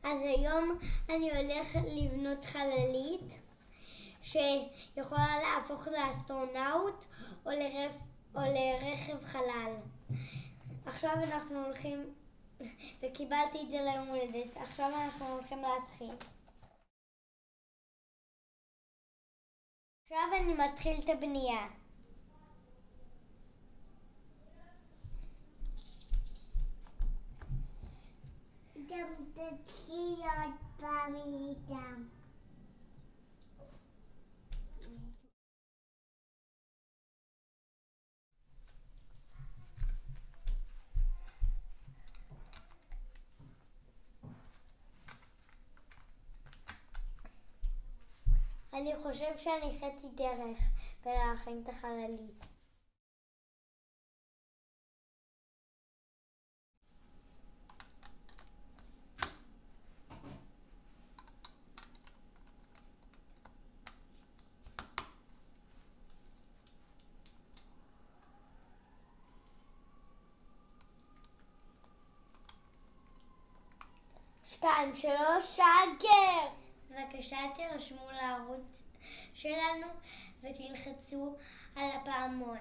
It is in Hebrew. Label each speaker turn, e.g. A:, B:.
A: אז היום אני הולך לבנות חללית שיכולה להפוך לאסטרונאוט או לרכב חלל. עכשיו אנחנו הולכים, וקיבלתי את זה ליום הולדת, עכשיו אנחנו הולכים להתחיל. עכשיו אני מתחיל את הבנייה. גם תתחיל עוד פעם איתם. אני חושב שאני חצי דרך ולהכין את החללית. שתיים, שלוש, שגר! בבקשה תירשמו לערוץ שלנו ותלחצו על הפעמון.